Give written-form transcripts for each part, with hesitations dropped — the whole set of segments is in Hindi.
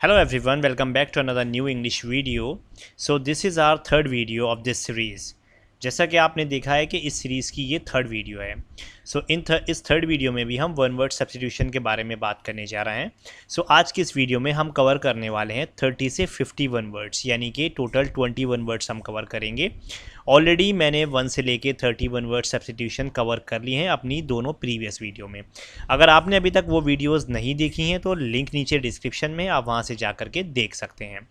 Hello everyone, welcome back to another new English video. So this is our third video of this series. जैसा कि आपने देखा है कि इस सीरीज़ की ये थर्ड वीडियो है. सो इस थर्ड वीडियो में भी हम वन वर्ड सब्स्टिट्यूशन के बारे में बात करने जा रहे हैं. सो आज की इस वीडियो में हम कवर करने वाले हैं 30 से 51 वर्ड्स, यानी कि टोटल 21 वर्ड्स हम कवर करेंगे. ऑलरेडी मैंने 1 से लेके 31 वर्ड सब्स्टिट्यूशन कवर कर लिए हैं अपनी दोनों प्रीवियस वीडियो में. अगर आपने अभी तक वो वीडियोज़ नहीं देखी हैं तो लिंक नीचे डिस्क्रिप्शन में आप वहाँ से जा करके देख सकते हैं.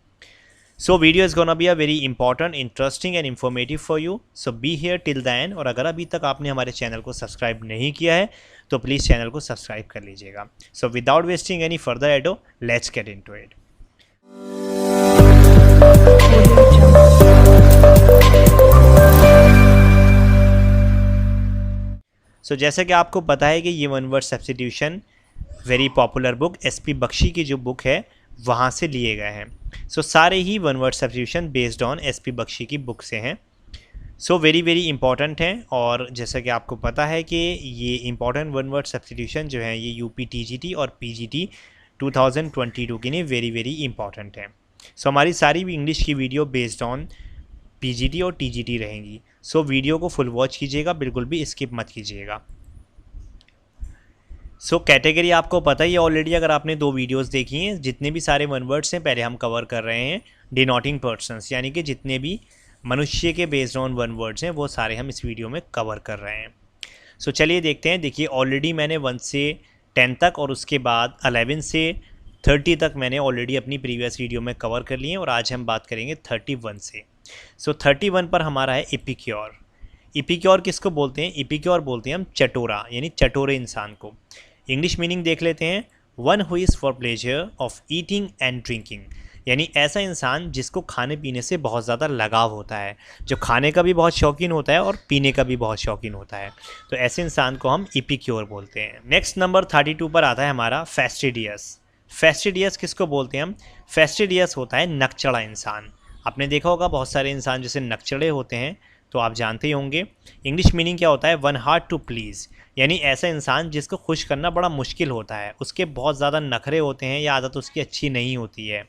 So video is gonna be a very important, interesting and informative for you. So be here till the end. और अगर अभी तक आपने हमारे चैनल को सब्सक्राइब नहीं किया है तो प्लीज़ चैनल को सब्सक्राइब कर लीजिएगा. So without wasting any further ado, let's get into it. So जैसा कि आपको पता है कि ये one word substitution very popular book SP Bakshi की जो बुक है वहाँ से लिए गए हैं. सो सारे ही one word substitution based on SP Bakshi की बुक से हैं. सो वेरी वेरी इंपॉर्टेंट हैं. और जैसा कि आपको पता है कि ये इंपॉर्टेंट वन वर्ड सब्स्टिट्यूशन जो है ये UP TGT और PGT 2022 के लिए वेरी वेरी इंपॉर्टेंट है. सो हमारी सारी भी इंग्लिश की वीडियो बेस्ड ऑन PGT और TGT रहेंगी. सो वीडियो को फुल वॉच कीजिएगा, बिल्कुल भी स्किप मत कीजिएगा. सो कैटेगरी आपको पता ही है ऑलरेडी, अगर आपने दो वीडियोस देखी हैं. जितने भी सारे वन वर्ड्स हैं पहले हम कवर कर रहे हैं डिनोटिंग पर्सन्स, यानी कि जितने भी मनुष्य के बेस्ड ऑन वन वर्ड्स हैं वो सारे हम इस वीडियो में कवर कर रहे हैं. सो चलिए देखते हैं. देखिए ऑलरेडी मैंने 1 से 10 तक और उसके बाद 11 से 30 तक मैंने ऑलरेडी अपनी प्रीवियस वीडियो में कवर कर लिए हैं. और आज हम बात करेंगे 31 से. सो 31 पर हमारा है इपिक्योर. इपिक्योर किसको बोलते हैं? इपिक्योर बोलते हैं हम चटोरा, यानी चटोरे इंसान को. इंग्लिश मीनिंग देख लेते हैं. One who is for pleasure of eating and drinking, यानी ऐसा इंसान जिसको खाने पीने से बहुत ज़्यादा लगाव होता है, जो खाने का भी बहुत शौकीन होता है और पीने का भी बहुत शौकीन होता है. तो ऐसे इंसान को हम इपिक्योर बोलते हैं. नेक्स्ट नंबर 32 पर आता है हमारा फेस्टिडियस. फेस्टिडियस किसको बोलते हैं हम? फेस्टिडियस होता है नकचढ़ा इंसान. आपने देखा होगा बहुत सारे इंसान जैसे नकचढ़े होते हैं, तो आप जानते ही होंगे. इंग्लिश मीनिंग क्या होता है? वन हार्ड टू प्लीज़, यानी ऐसा इंसान जिसको खुश करना बड़ा मुश्किल होता है, उसके बहुत ज़्यादा नखरे होते हैं या आदत उसकी अच्छी नहीं होती है.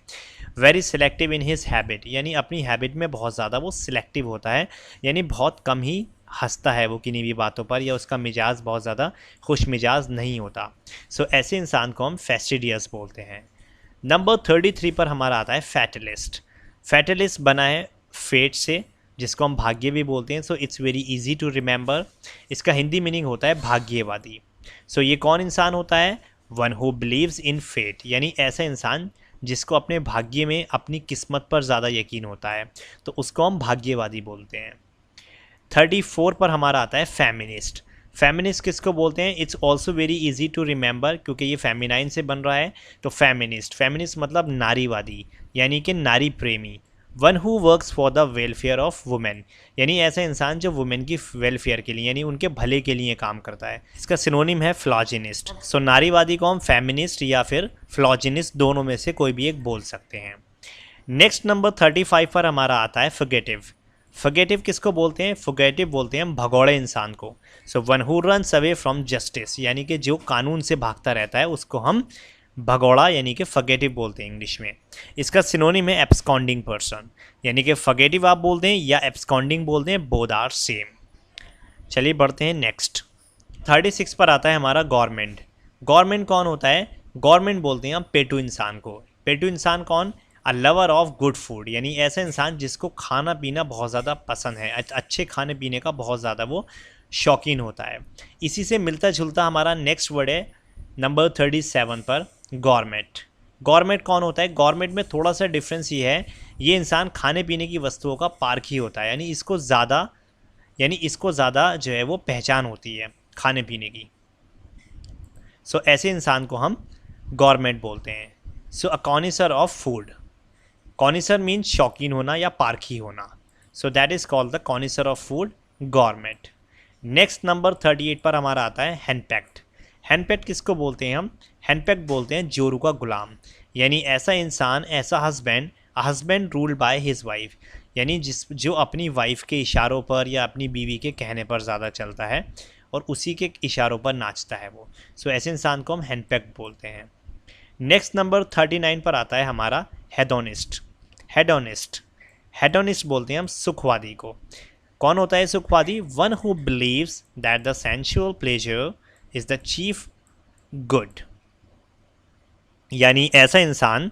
Very selective in his habit, यानी अपनी हैबिट में बहुत ज़्यादा वो सिलेक्टिव होता है, यानी बहुत कम ही हंसता है वो किन्हीं भी बातों पर, या उसका मिजाज बहुत ज़्यादा खुश मिजाज नहीं होता. सो ऐसे इंसान को हम फेस्टिडियस बोलते हैं. नंबर 33 पर हमारा आता है फैटलिस्ट. फैटलिस्ट बना है फेट से, जिसको हम भाग्य भी बोलते हैं. So it's very easy to remember. इसका हिंदी मीनिंग होता है भाग्यवादी. सो ये कौन इंसान होता है? One who believes in fate, यानी ऐसा इंसान जिसको अपने भाग्य में, अपनी किस्मत पर ज़्यादा यकीन होता है, तो उसको हम भाग्यवादी बोलते हैं. 34 पर हमारा आता है फेमिनिस्ट. फेमिनिस्ट किसको बोलते हैं? It's also very easy to remember, क्योंकि ये फेमिनाइन से बन रहा है. तो फेमिनिस्ट, फेमिनिस्ट मतलब नारीवादी, यानी कि नारी प्रेमी. One who works for the welfare of women, यानी ऐसा इंसान जो वुमेन की वेलफेयर के लिए, यानी उनके भले के लिए काम करता है. इसका सिनोनिम है फ्लॉजिनिस्ट. सो नारीवादी को हम फेमिनिस्ट या फिर फ्लॉजिनिस्ट दोनों में से कोई भी एक बोल सकते हैं. नेक्स्ट नंबर 35 पर हमारा आता है फॉरगेटिव. फॉरगेटिव किसको बोलते हैं? फॉरगेटिव बोलते हैं हम भगौड़े इंसान को. So one who runs away from justice, यानी कि जो कानून से भागता रहता है उसको हम भगौड़ा यानी कि फॉरगेटिव बोलते हैं इंग्लिश में. इसका सिनोनिम है एब्सकॉन्डिंग पर्सन, यानी कि फॉरगेटिव आप बोलते हैं या एब्सकॉन्डिंग बोलते हैं, बोथ आर सेम. चलिए बढ़ते हैं नेक्स्ट. 36 पर आता है हमारा गवर्नमेंट. गवर्नमेंट कौन होता है? गवर्नमेंट बोलते हैं हम पेटू इंसान को. पेटू इंसान कौन? A lover of good food, यानी ऐसा इंसान जिसको खाना पीना बहुत ज़्यादा पसंद है, अच्छे खाने पीने का बहुत ज़्यादा वो शौकीन होता है. इसी से मिलता जुलता हमारा नेक्स्ट वर्ड है नंबर 37 पर गवर्नमेंट. गवर्नमेंट कौन होता है? गवर्नमेंट में थोड़ा सा डिफरेंस ये है, ये इंसान खाने पीने की वस्तुओं का पारखी होता है, यानी इसको ज़्यादा जो है वो पहचान होती है खाने पीने की. सो ऐसे इंसान को हम गवर्नमेंट बोलते हैं. So a connoisseur of food. Connoisseur means शौकीन होना या पारखी होना. So that is called the connoisseur of food, government. Next number 38 पर हमारा आता है हैंडपैक्ड. हैंडपैक्ड किसको बोलते हैं हम? हैंडपैक्ड बोलते हैं जोरू का गुलाम, यानी ऐसा इंसान, ऐसा husband ruled by his wife, यानी जो अपनी वाइफ के इशारों पर या अपनी बीवी के कहने पर ज़्यादा चलता है और उसी के इशारों पर नाचता है वो. सो ऐसे इंसान को हम हैंडपैक्ड बोलते हैं. नेक्स्ट नंबर 39 पर आता है हमारा हेडोनिस्ट। हेडोनिस्ट हेडोनिस्ट बोलते हैं हम सुखवादी को। कौन होता है सुखवादी? One who believes that the sensual pleasure is the chief good, यानी ऐसा इंसान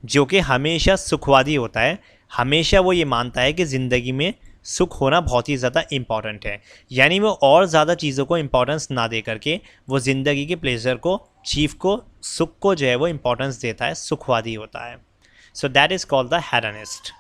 जो कि हमेशा सुखवादी होता है, हमेशा वो ये मानता है कि ज़िंदगी में सुख होना बहुत ही ज़्यादा इम्पॉर्टेंट है, यानी वो और ज़्यादा चीज़ों को इम्पोर्टेंस ना दे करके वो ज़िंदगी के प्लेजर को, चीफ को, सुख को जो है वो इम्पोर्टेंस देता है, सुखवादी होता है। So that is called the hedonist.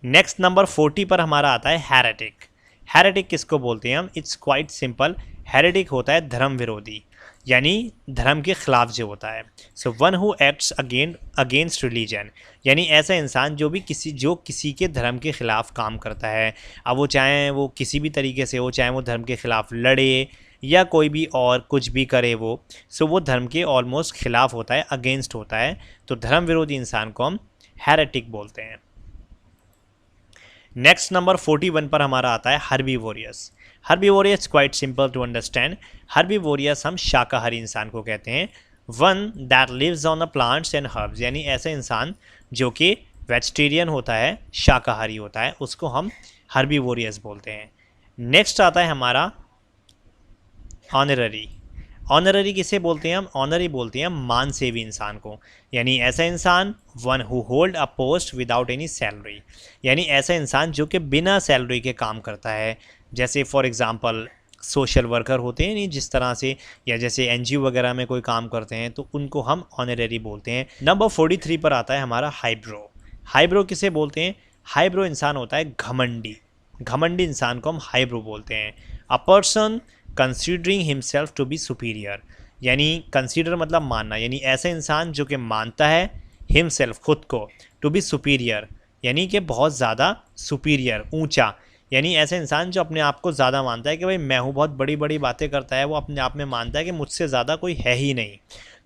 Next number 40 पर हमारा आता है हेरेटिक। हेरेटिक किसको बोलते हैं हम? It's quite simple. हेरेटिक होता है धर्म विरोधी, यानी धर्म के खिलाफ जो होता है। So one who acts against religion, यानी ऐसा इंसान जो किसी के धर्म के खिलाफ काम करता है। अब वो चाहे वो किसी भी तरीके से हो, चाहे वो धर्म के खिलाफ लड़े या कोई भी और कुछ भी करे वो, सो वो धर्म के ऑलमोस्ट खिलाफ होता है, अगेंस्ट होता है। तो धर्म विरोधी इंसान को हम हेरेटिक बोलते हैं। नेक्स्ट नंबर 41 पर हमारा आता है herbivorous. Herbivorous quite simple to understand. Herbivorous हम शाकाहारी इंसान को कहते हैं। One that lives on the plants and herbs, यानी ऐसा इंसान जो कि वेजिटेरियन होता है, शाकाहारी होता है, उसको हम हर्बीवोरियस बोलते हैं। नेक्स्ट आता है हमारा ऑनररी। ऑनररी किसे बोलते हैं हम? ऑनररी बोलते हैं हम मान सेवी इंसान को, यानी ऐसा इंसान one who hold a post without any salary, यानी ऐसा इंसान जो कि बिना सैलरी के काम करता है। जैसे फॉर एग्जांपल सोशल वर्कर होते हैं नहीं जिस तरह से, या जैसे एनजीओ वगैरह में कोई काम करते हैं, तो उनको हम ऑनररी बोलते हैं। नंबर 43 पर आता है हमारा हाइब्रो। हाइब्रो किसे बोलते हैं? हाइब्रो इंसान होता है घमंडी। घमंडी इंसान को हम हाइब्रो बोलते हैं। A person considering himself to be superior, यानी कंसीडर मतलब मानना, यानी ऐसा इंसान जो कि मानता है हिमसेल्फ खुद को, टू बी सुपीरियर यानी कि बहुत ज़्यादा सुपीरियर, ऊंचा, यानी ऐसा इंसान जो अपने आप को ज़्यादा मानता है कि भाई मैं हूँ, बहुत बड़ी बड़ी बातें करता है, वो अपने आप में मानता है कि मुझसे ज़्यादा कोई है ही नहीं।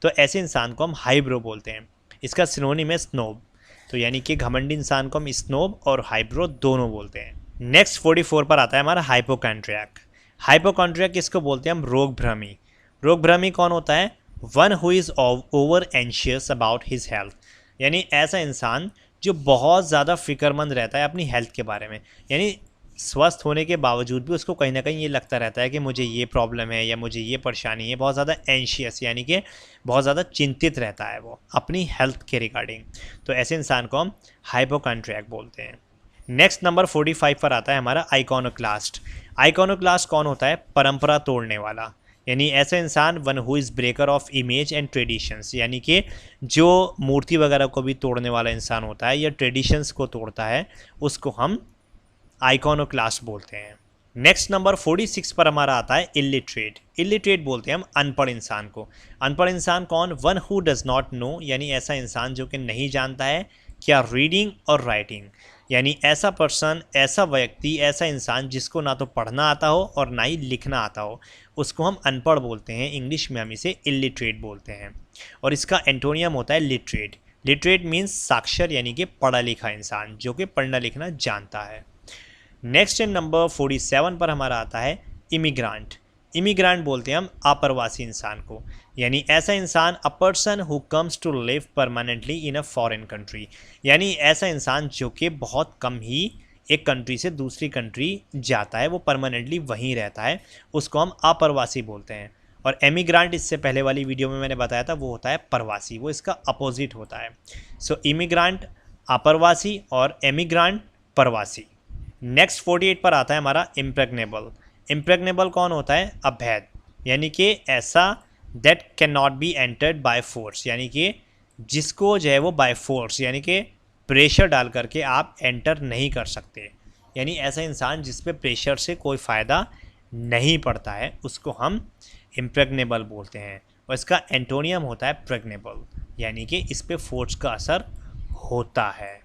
तो ऐसे इंसान को हम हाइब्रो बोलते हैं। इसका सिनोनिम है स्नोब। तो यानी कि घमंडी इंसान को हम स्नोब और हाइब्रो दोनों बोलते हैं। नेक्स्ट 44 पर आता है हमारा हाइपोकॉन्ड्रियाक। हाइपोकॉन्ड्रिया किसको बोलते हैं हम? रोग भ्रमी। रोग भ्रमी कौन होता है? One who is over anxious about his health, यानी ऐसा इंसान जो बहुत ज़्यादा फिक्रमंद रहता है अपनी हेल्थ के बारे में, यानी स्वस्थ होने के बावजूद भी उसको कहीं ना कहीं ये लगता रहता है कि मुझे ये प्रॉब्लम है या मुझे ये परेशानी है। बहुत ज़्यादा एंशियस यानी कि बहुत ज़्यादा चिंतित रहता है वो अपनी हेल्थ के रिगार्डिंग। तो ऐसे इंसान को हम हाइपोकॉन्ड्रियाक बोलते हैं। नेक्स्ट नंबर 45 पर आता है हमारा आइकोनोक्लास्ट। आइकोनोक्लास्ट कौन होता है? परंपरा तोड़ने वाला, यानी ऐसा इंसान one who is breaker of image and traditions, यानी कि जो मूर्ति वगैरह को भी तोड़ने वाला इंसान होता है या ट्रेडिशंस को तोड़ता है, उसको हम आइकोनोक्लास्ट बोलते हैं। नेक्स्ट नंबर 46 पर हमारा आता है इलिटरेट। इलिटरेट बोलते हैं हम अनपढ़ इंसान को। अनपढ़ इंसान कौन? One who does not know, यानी ऐसा इंसान जो कि नहीं जानता है क्या रीडिंग और राइटिंग, यानी ऐसा पर्सन, ऐसा व्यक्ति, ऐसा इंसान जिसको ना तो पढ़ना आता हो और ना ही लिखना आता हो, उसको हम अनपढ़ बोलते हैं। इंग्लिश में हम इसे इलिटरेट बोलते हैं। और इसका एंटोनियम होता है लिटरेट। लिटरेट मीन्स साक्षर, यानी कि पढ़ा लिखा इंसान जो कि पढ़ना लिखना जानता है। नेक्स्ट नंबर 47 पर हमारा आता है इमिग्रांट। इमिग्रांट बोलते हैं हम अप्रवासी इंसान को, यानी ऐसा इंसान a person who comes to live permanently in a foreign country, यानी ऐसा इंसान जो कि बहुत कम ही एक कंट्री से दूसरी कंट्री जाता है, वो परमानेंटली वहीं रहता है, उसको हम अप्रवासी बोलते हैं। और एमिग्रांट इससे पहले वाली वीडियो में मैंने बताया था, वो होता है प्रवासी, वो इसका अपोजिट होता है। सो इमिग्रांट अप्रवासी और एमिग्रांट प्रवासी। नेक्स्ट 48 पर आता है हमारा इम्प्रेग्नेबल। इम्प्रेग्नेबल कौन होता है? अभेद, यानी कि ऐसा that can not be entered by force, यानी कि जिसको जो है वो बाय फोर्स यानी कि प्रेशर डाल करके आप एंटर नहीं कर सकते, यानी ऐसा इंसान जिस पे प्रेशर से कोई फ़ायदा नहीं पड़ता है, उसको हम इम्प्रेग्नेबल बोलते हैं। और इसका एंटोनियम होता है प्रेग्नेबल, यानी कि इस पे फोर्स का असर होता है।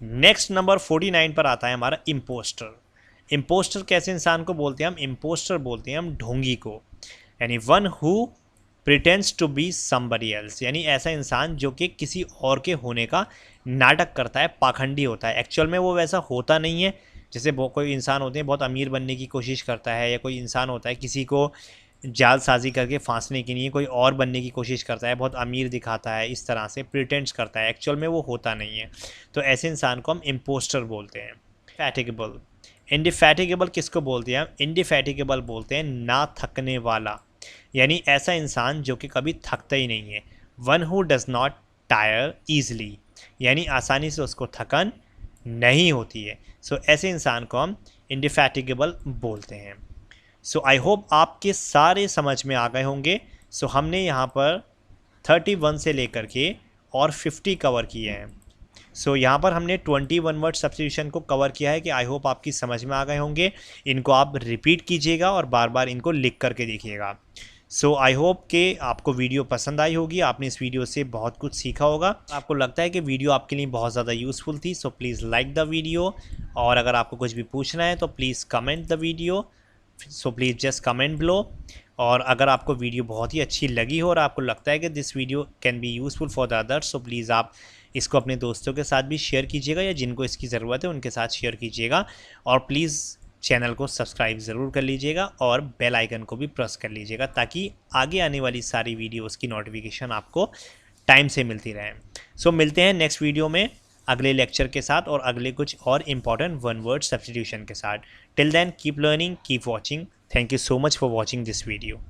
नेक्स्ट नंबर 49 पर आता है हमारा इम्पोस्टर। इम्पोस्टर कैसे इंसान को बोलते हैं हम? इम्पोस्टर बोलते हैं हम ढोंगी को, यानी one who pretends to be somebody else, यानी ऐसा इंसान जो कि किसी और के होने का नाटक करता है, पाखंडी होता है, एक्चुअल में वो वैसा होता नहीं है। जैसे कोई इंसान होते हैं बहुत अमीर बनने की कोशिश करता है, या कोई इंसान होता है किसी को जालसाजी करके फांसने के लिए कोई और बनने की कोशिश करता है, बहुत अमीर दिखाता है, इस तरह से प्रिटेंड्स करता है, एक्चुअल में वो होता नहीं है। तो ऐसे इंसान को हम इम्पोस्टर बोलते हैं। फैटिगेबल, इंडिफैटिगेबल किसको बोलते हैं हम? इंडिफैटिगेबल बोलते हैं ना थकने वाला, यानी ऐसा इंसान जो कि कभी थकता ही नहीं है। One who does not tyre easily, यानी आसानी से उसको थकन नहीं होती है। सो ऐसे इंसान को हम इंडिफैटिगेबल बोलते हैं। सो आई होप आपके सारे समझ में आ गए होंगे। सो हमने यहाँ पर 31 से लेकर के और 50 कवर किए हैं। सो यहाँ पर हमने 21 वर्ड सब्स्टिट्यूशन को कवर किया है कि आई होप आपकी समझ में आ गए होंगे। इनको आप रिपीट कीजिएगा और बार बार इनको लिख करके देखिएगा। सो आई होप कि आपको वीडियो पसंद आई होगी, आपने इस वीडियो से बहुत कुछ सीखा होगा। आपको लगता है कि वीडियो आपके लिए बहुत ज़्यादा यूज़फुल थी, so please like the video. और अगर आपको कुछ भी पूछना है तो please comment the video, so please just comment below. और अगर आपको वीडियो बहुत ही अच्छी लगी हो और आपको लगता है कि this video can be useful for the others, so please आप इसको अपने दोस्तों के साथ भी शेयर कीजिएगा, या जिनको इसकी ज़रूरत है उनके साथ शेयर कीजिएगा। और प्लीज़ चैनल को सब्सक्राइब ज़रूर कर लीजिएगा और बेल आइकन को भी प्रेस कर लीजिएगा, ताकि आगे आने वाली सारी वीडियोज़ की नोटिफिकेशन आपको टाइम से मिलती रहे। सो मिलते हैं नेक्स्ट वीडियो में अगले लेक्चर के साथ और अगले कुछ और इम्पॉर्टेंट वन वर्ड सब्स्टिट्यूशन के साथ। Till then keep learning, keep watching. Thank you so much for watching this video.